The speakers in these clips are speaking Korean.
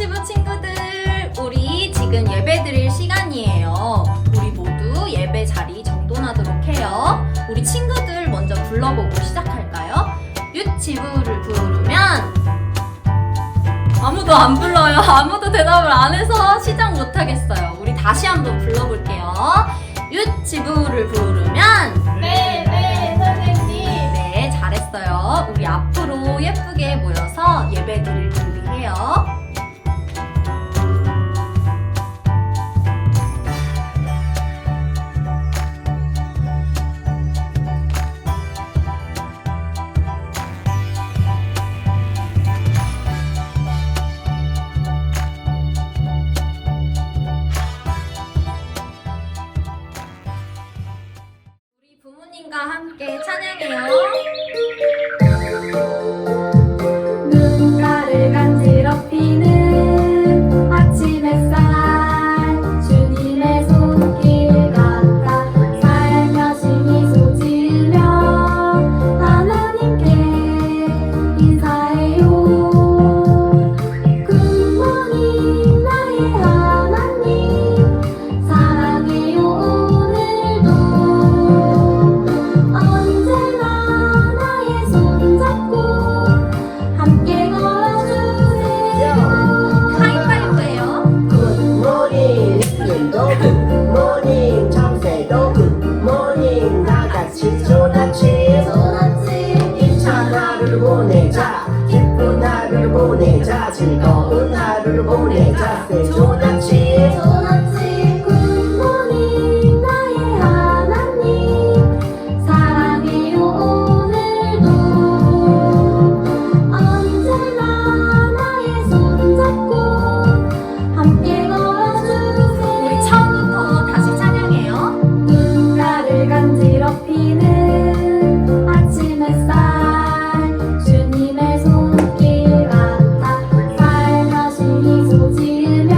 유치부 친구들, 우리 지금 예배 드릴 시간이에요. 우리 모두 예배 자리 정돈하도록 해요. 우리 친구들 먼저 불러보고 시작할까요? 유치부를 부르면 아무도 안 불러요. 아무도 대답을 안 해서 시작 못하겠어요. 우리 다시 한번 불러볼게요. 유치부를 부르면 네, 선생님. 네, 잘했어요. 우리 앞으로 예쁘게 모여서 예배 드릴 준비해요. 우리 부모님과 함께 찬양해요. 눈가를 간지럽히는 아침 햇살 주님의 손길 같아 살며시 미소 지으며 하나님께 인사해요. 굿모닝 나의 하나님 사랑해요. 오늘도 언제나 나의 손잡고 함께 걸어주세요. 하이파이브예요. 굿모닝 님도 굿모닝 정세도 굿모닝 다같이 좋다치 힘찬 하루를 보내자 기쁜 하루를 보내자 즐거운 하루를 보내자 좋다치 굿모닝 나의 하나님 사랑해요. 오늘도 언제나 나의 손잡고 함께 걸어주세요. 우리 처음부터 다시 찬양해요. 눈가를 간지럽히는 아침 햇살 주님의 손길 같아 살며시 미소 지으며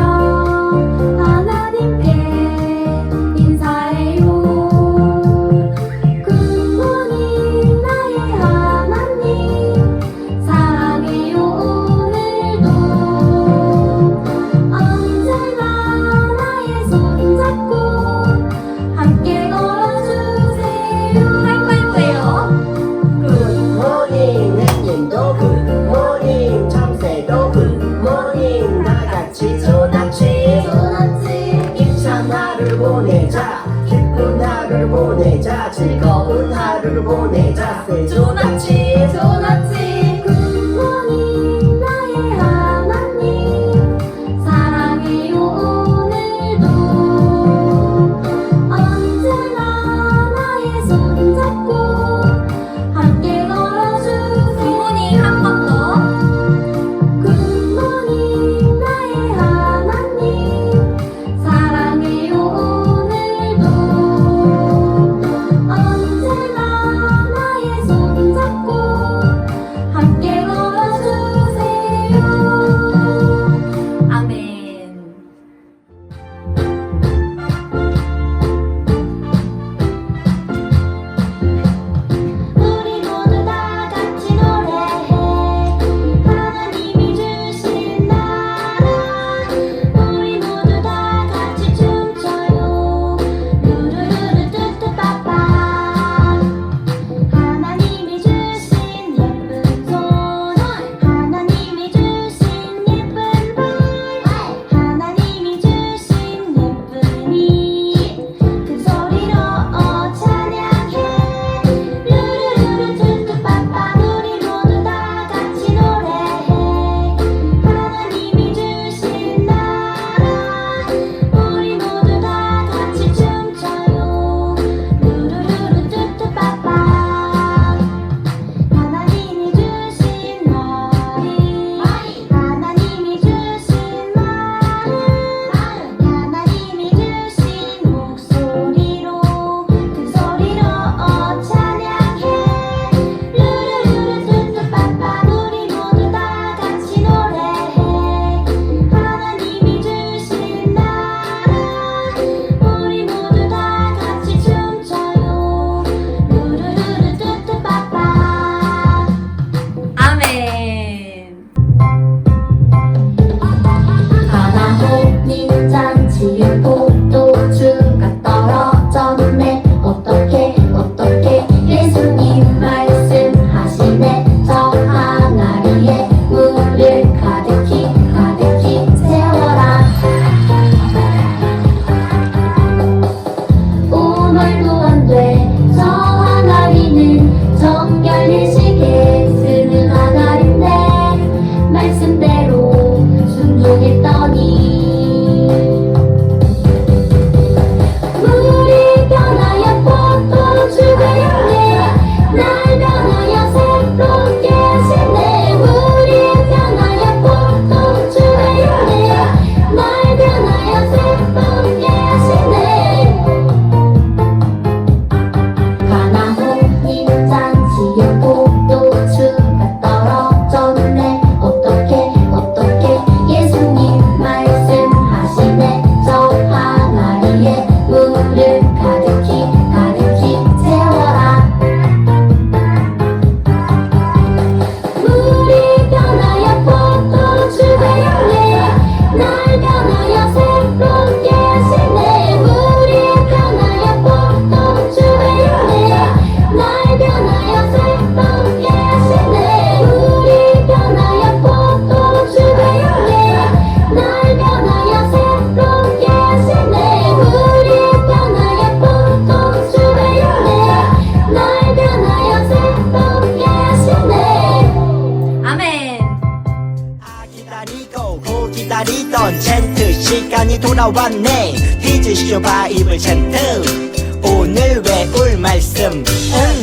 시간이 돌아왔네. 히즈쇼 바이블 챈트 오늘 외울 말씀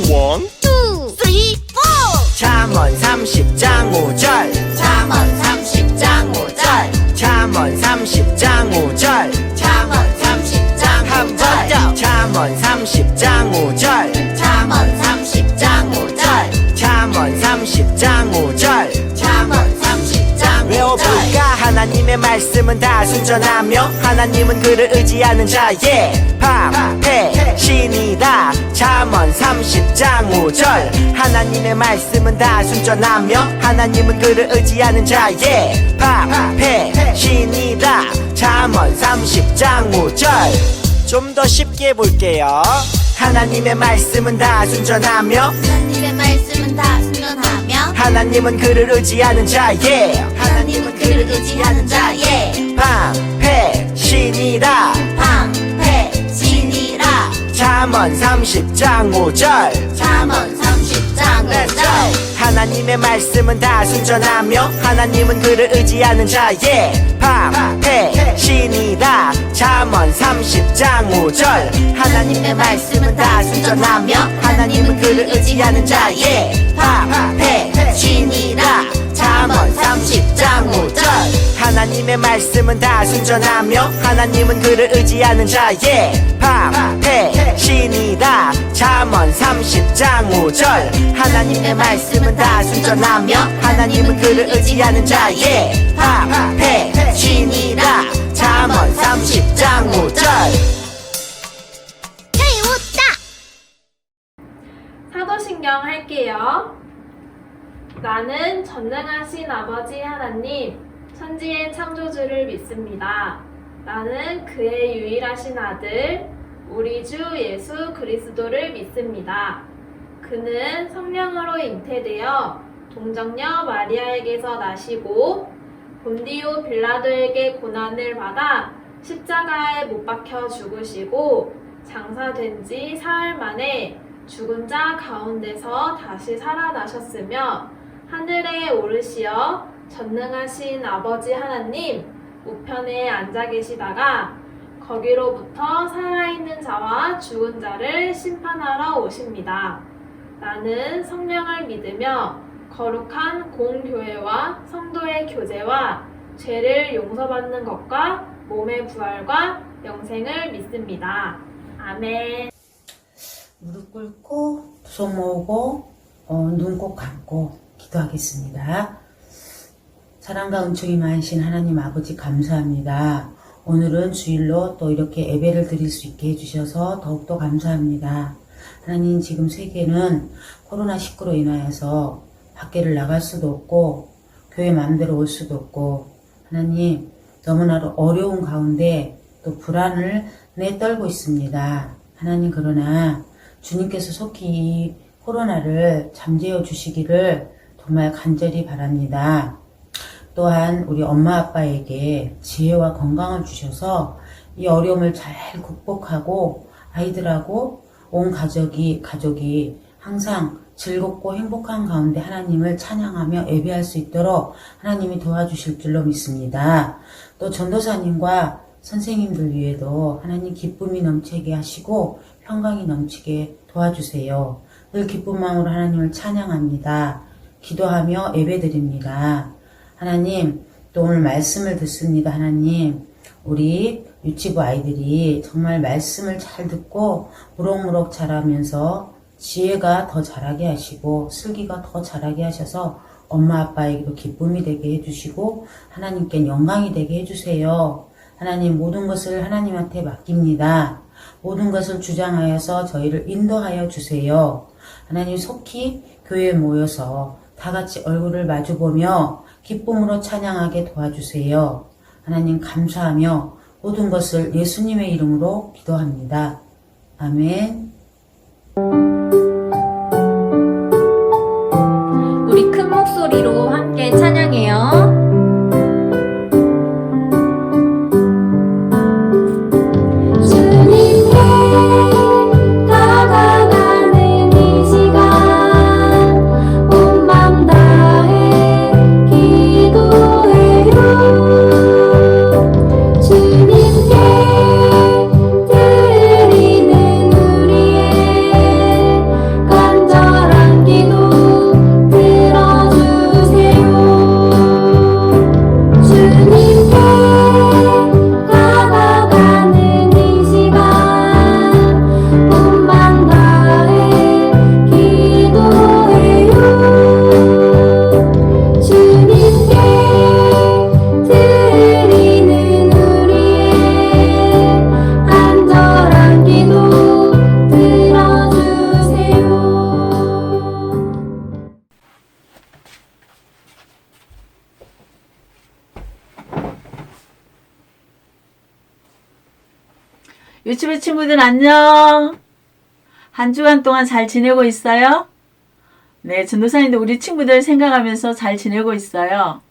원, 투, 쓰리, 포. 잠언 30장 5절 잠언 30장 5절 잠언 30장 5절 잠언 30장 한 번 더 잠언 30장 5절 잠언 30장 5절 잠언 30장 5절 잠언 30장 외워볼까? 하나님의 말씀은 다 순전하며 하나님은 그를 의지하는 자의 방패신이다. 잠언 30장 5절 하나님의 말씀은 다 순전하며 하나님은 그를 의지하는 자의 방패신이다. 잠언 30장 5절 좀 더 쉽게 볼게요. 하나님의 말씀은 다 순전하며 하나님의 말씀은 다 순전하며 하나님은 그를 의지하는 자의 하나님은 그를 의지하는 자의 방패신이라 방패신이라 잠언 30장 5절 잠언 30장 5절 하나님의 말씀은 다 순전하며 하나님은 그를 의지하는 자의 방패신이라 잠언 30장 5절 하나님의 말씀은 다 순전하며 하나님은 그를 의지하는 자의 방패신이라 잠언 30장 5절 하나님의 말씀은 다 순전하며 하나님은 그를 의지하는 자의 방패신이다. 잠언 30장 5절 하나님의 말씀은 다 순전하며 하나님은 그를 의지하는 자의 방패신이라 잠언 30장 5절 사도신경 할게요. 나는 전능하신 아버지 하나님, 천지의 창조주를 믿습니다. 나는 그의 유일하신 아들, 우리 주 예수 그리스도를 믿습니다. 그는 성령으로 잉태되어 동정녀 마리아에게서 나시고 본디오 빌라도에게 고난을 받아 십자가에 못 박혀 죽으시고 장사된 지 사흘 만에 죽은 자 가운데서 다시 살아나셨으며 하늘에 오르시어 전능하신 아버지 하나님 우편에 앉아 계시다가 거기로부터 살아있는 자와 죽은 자를 심판하러 오십니다. 나는 성령을 믿으며 거룩한 공교회와 성도의 교제와 죄를 용서받는 것과 몸의 부활과 영생을 믿습니다. 아멘. 무릎 꿇고 두 손 모으고 눈 꼭 감고 기도하겠습니다. 사랑과 은총이 많으신 하나님 아버지 감사합니다. 오늘은 주일로 또 이렇게 예배를 드릴 수 있게 해주셔서 더욱더 감사합니다. 하나님, 지금 세계는 코로나19로 인하여서 밖에를 나갈 수도 없고 교회 마음대로 올 수도 없고 하나님 너무나도 어려운 가운데 또 불안을 내떨고 있습니다. 하나님, 그러나 주님께서 속히 이 코로나를 잠재워 주시기를 정말 간절히 바랍니다. 또한 우리 엄마 아빠에게 지혜와 건강을 주셔서 이 어려움을 잘 극복하고 아이들하고 온 가족이 항상 즐겁고 행복한 가운데 하나님을 찬양하며 예배할 수 있도록 하나님이 도와주실 줄로 믿습니다. 또 전도사님과 선생님들 위에도 하나님 기쁨이 넘치게 하시고 평강이 넘치게 도와주세요. 늘 기쁜 마음으로 하나님을 찬양합니다. 기도하며 예배드립니다. 하나님, 또 오늘 말씀을 듣습니다. 하나님, 우리 유치부 아이들이 정말 말씀을 잘 듣고 무럭무럭 자라면서 지혜가 더 자라게 하시고 슬기가 더 자라게 하셔서 엄마 아빠에게도 기쁨이 되게 해주시고 하나님께 영광이 되게 해주세요. 하나님, 모든 것을 하나님한테 맡깁니다. 모든 것을 주장하여서 저희를 인도하여 주세요. 하나님, 속히 교회에 모여서 다 같이 얼굴을 마주보며 기쁨으로 찬양하게 도와주세요. 하나님, 감사하며 모든 것을 예수님의 이름으로 기도합니다. 아멘. 우리 큰 목소리로 함께 찬양해요. 주님께 다가가는 이 시간 온 맘 다해 기도해요. 주님 유치부 친구들 안녕. 한 주간 동안 잘 지내고 있어요? 네, 전도사님도 우리 친구들 생각하면서 잘 지내고 있어요.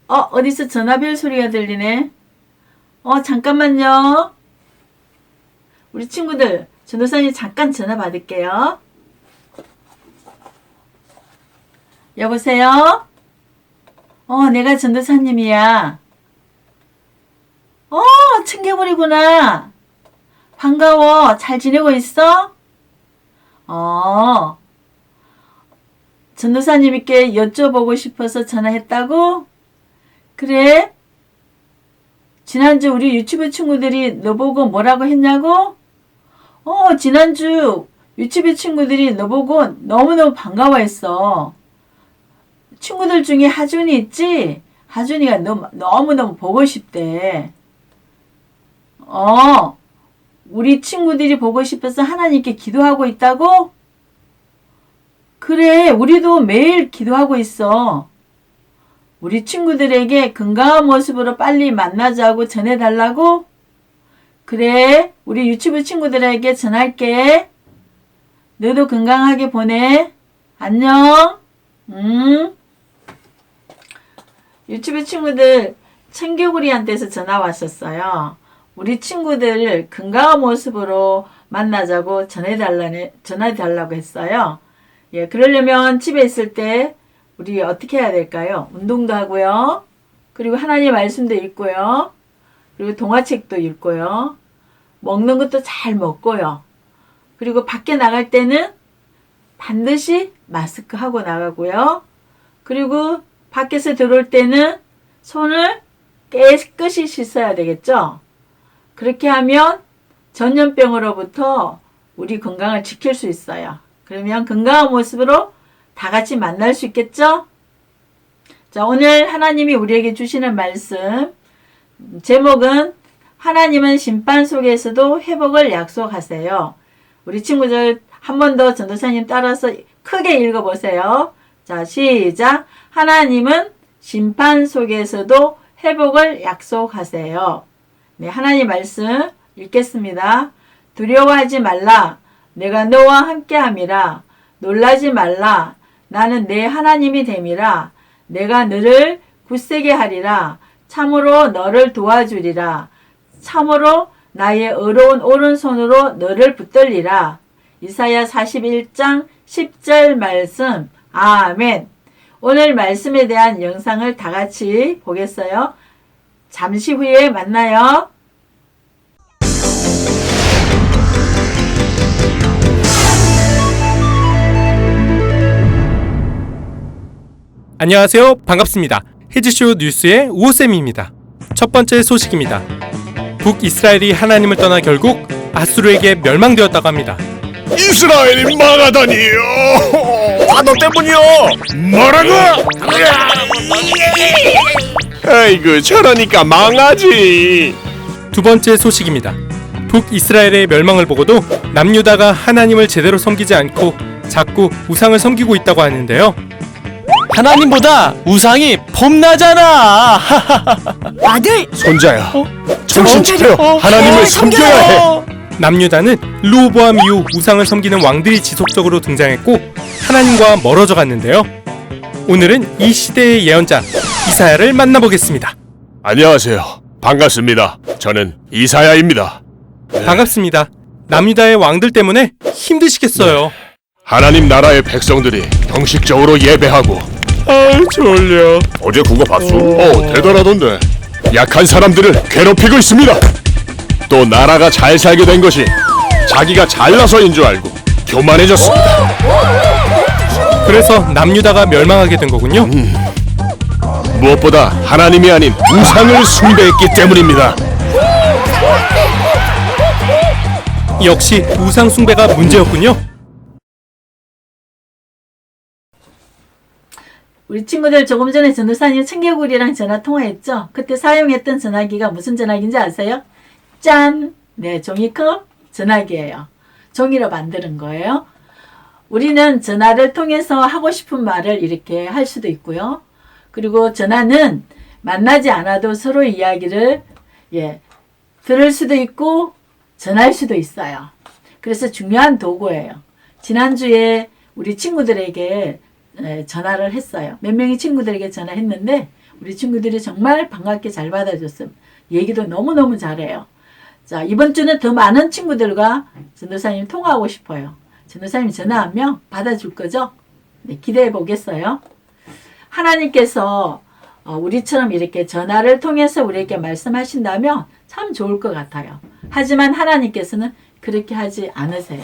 어디서 전화벨 소리가 들리네. 잠깐만요. 우리 친구들, 전도사님 잠깐 전화 받을게요. 여보세요? 내가 전도사님이야. 청개구리구나. 반가워. 잘 지내고 있어? 전도사님께 여쭤보고 싶어서 전화했다고? 그래? 지난주 우리 유치부 친구들이 너보고 뭐라고 했냐고? 지난주 유치부 친구들이 너보고 너무너무 반가워했어. 친구들 중에 하준이 있지? 하준이가 너무너무 보고 싶대. 우리 친구들이 보고 싶어서 하나님께 기도하고 있다고? 그래, 우리도 매일 기도하고 있어. 우리 친구들에게 건강한 모습으로 빨리 만나자고 전해달라고? 그래, 우리 유치부 친구들에게 전할게. 너도 건강하게 보내. 안녕. 유치부 친구들 청개구리한테서 전화 왔었어요. 우리 친구들 건강한 모습으로 만나자고 전해달라고 했어요. 예, 그러려면 집에 있을 때 우리 어떻게 해야 될까요? 운동도 하고요. 그리고 하나님 말씀도 읽고요. 그리고 동화책도 읽고요. 먹는 것도 잘 먹고요. 그리고 밖에 나갈 때는 반드시 마스크 하고 나가고요. 그리고 밖에서 들어올 때는 손을 깨끗이 씻어야 되겠죠? 그렇게 하면 전염병으로부터 우리 건강을 지킬 수 있어요. 그러면 건강한 모습으로 다 같이 만날 수 있겠죠? 자, 오늘 하나님이 우리에게 주시는 말씀 제목은 하나님은 심판 속에서도 회복을 약속하세요. 우리 친구들 한 번 더 전도사님 따라서 크게 읽어보세요. 자, 시작. 하나님은 심판 속에서도 회복을 약속하세요. 네, 하나님 말씀 읽겠습니다. 두려워하지 말라. 내가 너와 함께함이라. 놀라지 말라. 나는 내 하나님이 됨이라. 내가 너를 굳세게 하리라. 참으로 너를 도와주리라. 참으로 나의 의로운 오른손으로 너를 붙들리라. 이사야 41장 10절 말씀. 아멘. 오늘 말씀에 대한 영상을 다 같이 보겠어요. 잠시 후에 만나요. 안녕하세요. 반갑습니다. 헤즈쇼 뉴스의 우호쌤입니다. 첫 번째 소식입니다. 북이스라엘이 하나님을 떠나 결국 아수르에게 멸망되었다고 합니다. 이스라엘이 망하다니요. 다 너 때문이요. 뭐라고? 아이고 저러니까 망하지. 두 번째 소식입니다. 북이스라엘의 멸망을 보고도 남유다가 하나님을 제대로 섬기지 않고 자꾸 우상을 섬기고 있다고 하는데요. 하나님보다 우상이 폼나잖아. 아들 손자야 정신 차려. 하나님을 섬겨야 해. 남유다는 르호보암 이후 우상을 섬기는 왕들이 지속적으로 등장했고 하나님과 멀어져 갔는데요. 오늘은 이 시대의 예언자 이사야를 만나보겠습니다. 안녕하세요. 반갑습니다. 저는 이사야입니다. 반갑습니다. 남유다의 왕들 때문에 힘드시겠어요. 하나님 나라의 백성들이 형식적으로 예배하고 졸려. 어제 그거 봤어? 대단하던데. 약한 사람들을 괴롭히고 있습니다. 또 나라가 잘 살게 된 것이 자기가 잘나서인 줄 알고 교만해졌습니다. 그래서 남유다가 멸망하게 된 거군요. 무엇보다 하나님이 아닌 우상을 숭배했기 때문입니다. 역시 우상 숭배가 문제였군요. 우리 친구들 조금 전에 전도사님 청개구리랑 전화 통화했죠? 그때 사용했던 전화기가 무슨 전화기인지 아세요? 짠! 네, 종이컵 전화기예요. 종이로 만드는 거예요. 우리는 전화를 통해서 하고 싶은 말을 이렇게 할 수도 있고요. 그리고 전화는 만나지 않아도 서로 이야기를 들을 수도 있고 전할 수도 있어요. 그래서 중요한 도구예요. 지난주에 우리 친구들에게 전화를 했어요. 몇 명의 친구들에게 전화했는데 우리 친구들이 정말 반갑게 잘 받아줬어요. 얘기도 너무너무 잘해요. 자, 이번 주는 더 많은 친구들과 전도사님 통화하고 싶어요. 전도사님 전화하면 받아줄 거죠? 네, 기대해 보겠어요. 하나님께서 우리처럼 이렇게 전화를 통해서 우리에게 말씀하신다면 참 좋을 것 같아요. 하지만 하나님께서는 그렇게 하지 않으세요.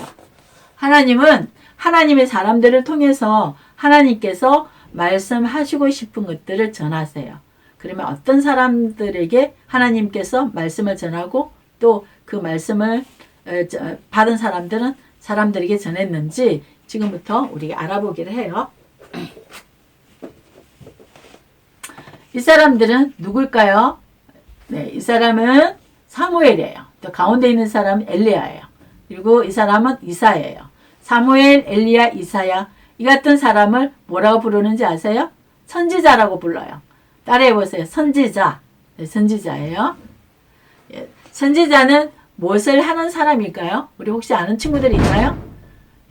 하나님은 하나님의 사람들을 통해서 하나님께서 말씀하시고 싶은 것들을 전하세요. 그러면 어떤 사람들에게 하나님께서 말씀을 전하고 또 그 말씀을 받은 사람들에게 전했는지 지금부터 우리가 알아보기를 해요. 이 사람들은 누굴까요? 네, 이 사람은 사무엘이에요. 또 가운데 있는 사람은 엘리야예요. 그리고 이 사람은 이사야예요. 사무엘, 엘리야, 이사야 이 같은 사람을 뭐라고 부르는지 아세요? 선지자라고 불러요. 따라해 보세요. 선지자. 네, 선지자예요. 예, 선지자는 무엇을 하는 사람일까요? 우리 혹시 아는 친구들이 있나요?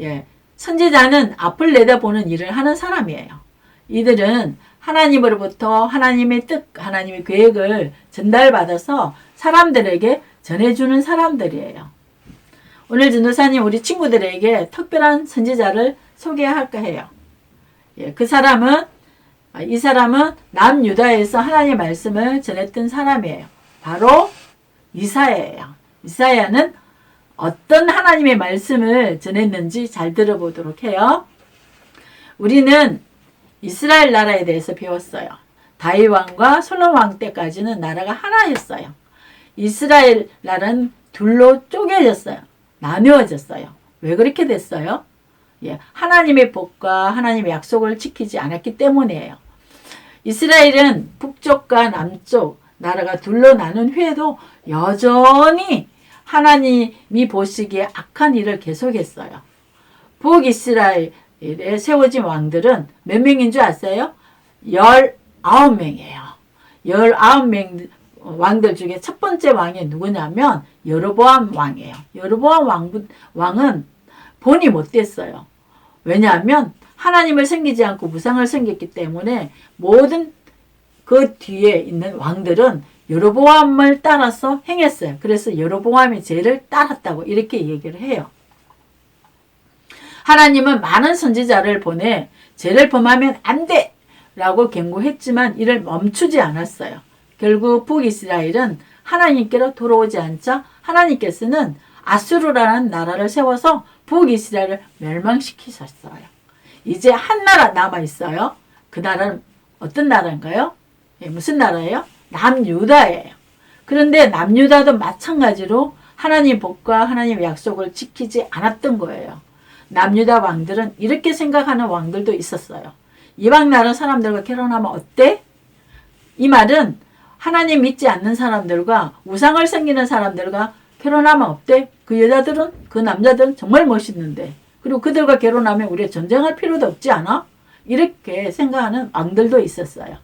예, 선지자는 앞을 내다보는 일을 하는 사람이에요. 이들은 하나님으로부터 하나님의 뜻, 하나님의 계획을 전달받아서 사람들에게 전해주는 사람들이에요. 오늘 전도사님 우리 친구들에게 특별한 선지자를 소개할까 해요. 예, 이 사람은 남유다에서 하나님의 말씀을 전했던 사람이에요. 바로 이사야예요. 이사야는 어떤 하나님의 말씀을 전했는지 잘 들어보도록 해요. 우리는 이스라엘 나라에 대해서 배웠어요. 다윗 왕과 솔로몬 왕 때까지는 나라가 하나였어요. 이스라엘 나라는 둘로 쪼개졌어요. 나누어졌어요. 왜 그렇게 됐어요? 예, 하나님의 법과 하나님의 약속을 지키지 않았기 때문이에요. 이스라엘은 북쪽과 남쪽 나라가 둘로 나눈 후에도 여전히 하나님이 보시기에 악한 일을 계속했어요. 북이스라엘에 세워진 왕들은 몇 명인 줄 아세요? 19명이에요. 19명 왕들 중에 첫 번째 왕이 누구냐면 여로보암 왕이에요. 여로보암 왕은 본이 못됐어요. 왜냐하면 하나님을 섬기지 않고 우상을 섬겼기 때문에 모든 그 뒤에 있는 왕들은 여로보암을 따라서 행했어요. 그래서 여로보암의 죄를 따랐다고 이렇게 얘기를 해요. 하나님은 많은 선지자를 보내 죄를 범하면 안 돼! 라고 경고했지만 이를 멈추지 않았어요. 결국 북이스라엘은 하나님께로 돌아오지 않자 하나님께서는 아수르라는 나라를 세워서 북이스라엘을 멸망시키셨어요. 이제 한 나라 남아있어요. 그 나라는 어떤 나라인가요? 예, 무슨 나라예요? 남유다예요. 그런데 남유다도 마찬가지로 하나님 복과 하나님의 약속을 지키지 않았던 거예요. 남유다 왕들은 이렇게 생각하는 왕들도 있었어요. 이방 나라 사람들과 결혼하면 어때? 이 말은 하나님 믿지 않는 사람들과 우상을 섬기는 사람들과 결혼하면 어때? 그 여자들은, 그 남자들은 정말 멋있는데 그리고 그들과 결혼하면 우리가 전쟁할 필요도 없지 않아? 이렇게 생각하는 왕들도 있었어요.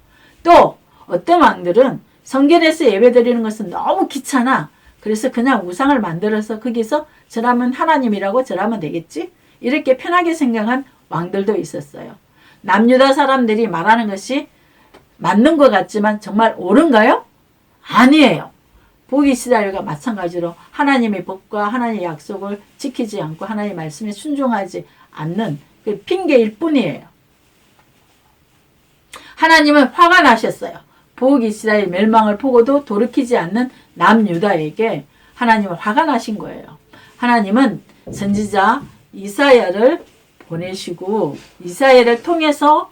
또 어떤 왕들은 성전에서 예배드리는 것은 너무 귀찮아. 그래서 그냥 우상을 만들어서 거기서 저라면 하나님이라고 저라면 되겠지? 이렇게 편하게 생각한 왕들도 있었어요. 남유다 사람들이 말하는 것이 맞는 것 같지만 정말 옳은가요? 아니에요. 북이스라엘과 마찬가지로 하나님의 법과 하나님의 약속을 지키지 않고 하나님의 말씀에 순종하지 않는 그 핑계일 뿐이에요. 하나님은 화가 나셨어요. 북이스라엘 멸망을 보고도 돌이키지 않는 남유다에게 하나님은 화가 나신 거예요. 하나님은 선지자 이사야를 보내시고 이사야를 통해서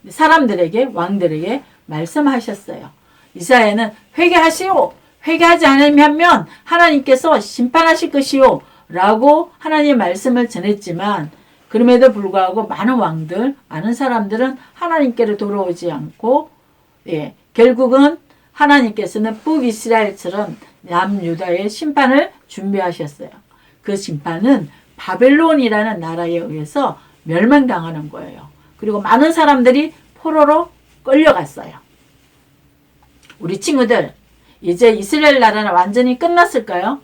사람들에게 왕들에게 말씀하셨어요. 이사야는 회개하시오. 회개하지 않으면 하나님께서 심판하실 것이요 라고 하나님의 말씀을 전했지만 그럼에도 불구하고 많은 왕들, 많은 사람들은 하나님께로 돌아오지 않고 결국은 하나님께서는 북이스라엘처럼 남유다의 심판을 준비하셨어요. 그 심판은 바벨론이라는 나라에 의해서 멸망당하는 거예요. 그리고 많은 사람들이 포로로 끌려갔어요. 우리 친구들, 이제 이스라엘 나라는 완전히 끝났을까요?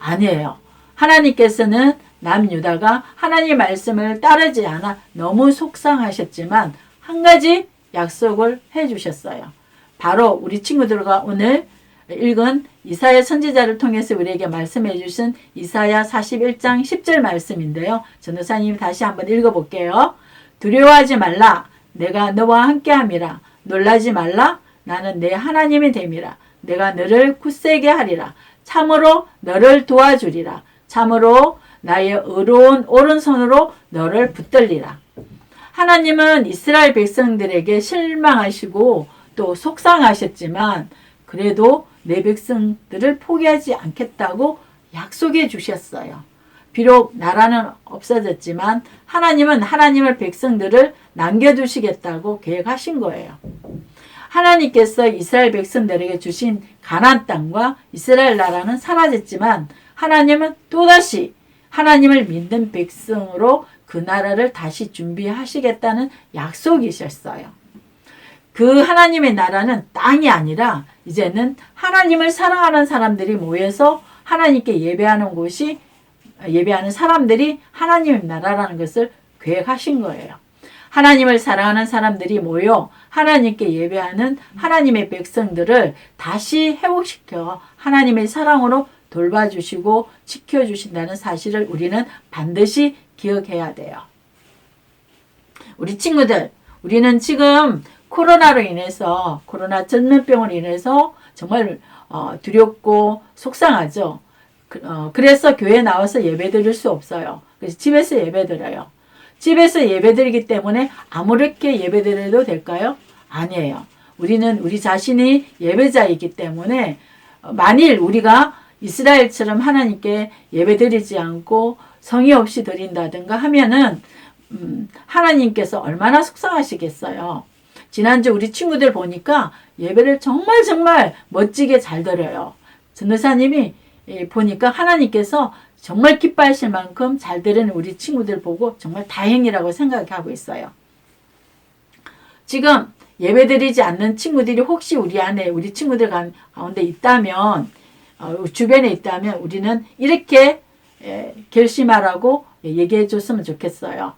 아니에요. 하나님께서는 남유다가 하나님 말씀을 따르지 않아 너무 속상하셨지만 한 가지 약속을 해주셨어요. 바로 우리 친구들과 오늘 읽은 이사야 선지자를 통해서 우리에게 말씀해 주신 이사야 41장 10절 말씀인데요. 전도사님 다시 한번 읽어볼게요. 두려워하지 말라. 내가 너와 함께함이라. 놀라지 말라. 나는 내 하나님이 됨이라. 내가 너를 굳세게 하리라. 참으로 너를 도와주리라. 참으로 나의 의로운 오른손으로 너를 붙들리라. 하나님은 이스라엘 백성들에게 실망하시고 또 속상하셨지만 그래도 내 백성들을 포기하지 않겠다고 약속해 주셨어요. 비록 나라는 없어졌지만 하나님은 하나님의 백성들을 남겨두시겠다고 계획하신 거예요. 하나님께서 이스라엘 백성들에게 주신 가나안 땅과 이스라엘 나라는 사라졌지만 하나님은 또다시 하나님을 믿는 백성으로 그 나라를 다시 준비하시겠다는 약속이셨어요. 그 하나님의 나라는 땅이 아니라 이제는 하나님을 사랑하는 사람들이 모여서 하나님께 예배하는 곳이 예배하는 사람들이 하나님의 나라라는 것을 계획하신 거예요. 하나님을 사랑하는 사람들이 모여 하나님께 예배하는 하나님의 백성들을 다시 회복시켜 하나님의 사랑으로 돌봐주시고 지켜주신다는 사실을 우리는 반드시 기억해야 돼요. 우리 친구들, 우리는 지금 코로나로 인해서 코로나 전염병으로 인해서 정말 두렵고 속상하죠. 그래서 교회에 나와서 예배 드릴 수 없어요. 그래서 집에서 예배 드려요. 집에서 예배 드리기 때문에 아무렇게 예배 드려도 될까요? 아니에요. 우리는 우리 자신이 예배자이기 때문에 만일 우리가 이스라엘처럼 하나님께 예배 드리지 않고 성의 없이 드린다든가 하면은 하나님께서 얼마나 속상하시겠어요. 지난주 우리 친구들 보니까 예배를 정말 멋지게 잘 드려요. 전도사님이 보니까 하나님께서 정말 기뻐하실 만큼 잘 드리는 우리 친구들 보고 정말 다행이라고 생각하고 있어요. 지금 예배 드리지 않는 친구들이 혹시 우리 안에 우리 친구들 가운데 있다면 주변에 있다면 우리는 이렇게 결심하라고 얘기해 줬으면 좋겠어요.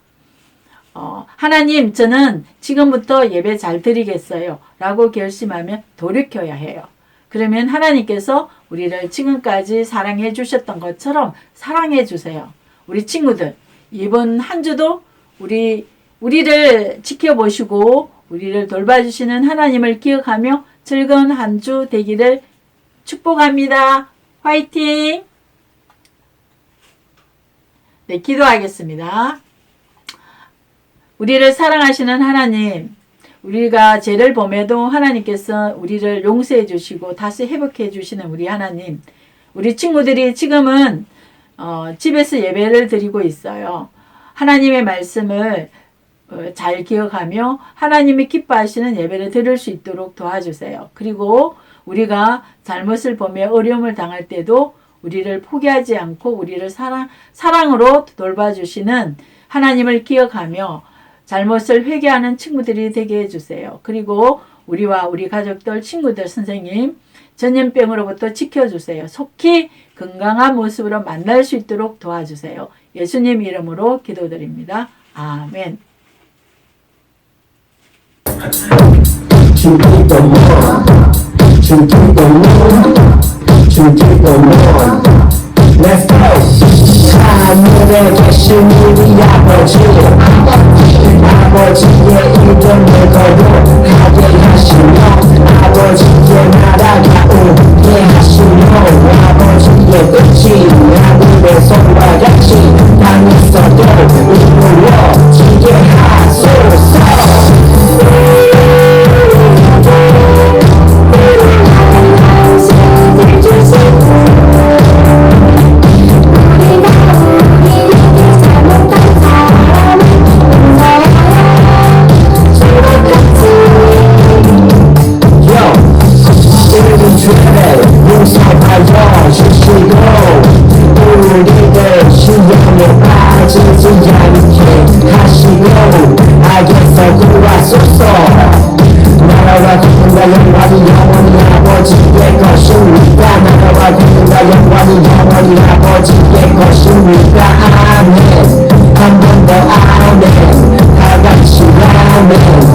하나님, 저는 지금부터 예배 잘 드리겠어요 라고 결심하면 돌이켜야 해요. 그러면 하나님께서 우리를 지금까지 사랑해 주셨던 것처럼 사랑해 주세요. 우리 친구들, 이번 한 주도 우리를 지켜보시고 우리를 돌봐주시는 하나님을 기억하며 즐거운 한 주 되기를 축복합니다. 화이팅! 네, 기도하겠습니다. 우리를 사랑하시는 하나님, 우리가 죄를 범해도 하나님께서 우리를 용서해 주시고 다시 회복해 주시는 우리 하나님, 우리 친구들이 지금은 집에서 예배를 드리고 있어요. 하나님의 말씀을 잘 기억하며 하나님이 기뻐하시는 예배를 드릴 수 있도록 도와주세요. 그리고 우리가 잘못을 범해 어려움을 당할 때도 우리를 포기하지 않고 우리를 사랑으로 돌봐주시는 하나님을 기억하며 잘못을 회개하는 친구들이 되게 해주세요. 그리고 우리와 우리 가족들, 친구들, 선생님, 전염병으로부터 지켜주세요. 속히 건강한 모습으로 만날 수 있도록 도와주세요. 예수님 이름으로 기도드립니다. 아멘. Let's go. 하늘에 계신 우리 아버지의 이름을 거룩하게 하시며 아버지의 나라가 오게 하시며 아버지의 뜻이 하늘의 손과 같이 땅에서도 이루어지게 하소서. 용서하여 주시고 우리를 시험에 빠지지 않게 하시고 악에서 구하소서. 나라와 기쁨과 영광이 영원히 아버지의 것입니다. 나라와 힘과 영광이 영원히 아버지께 것입니다. 아멘. 한 번 더 아멘. 다 같이 아멘.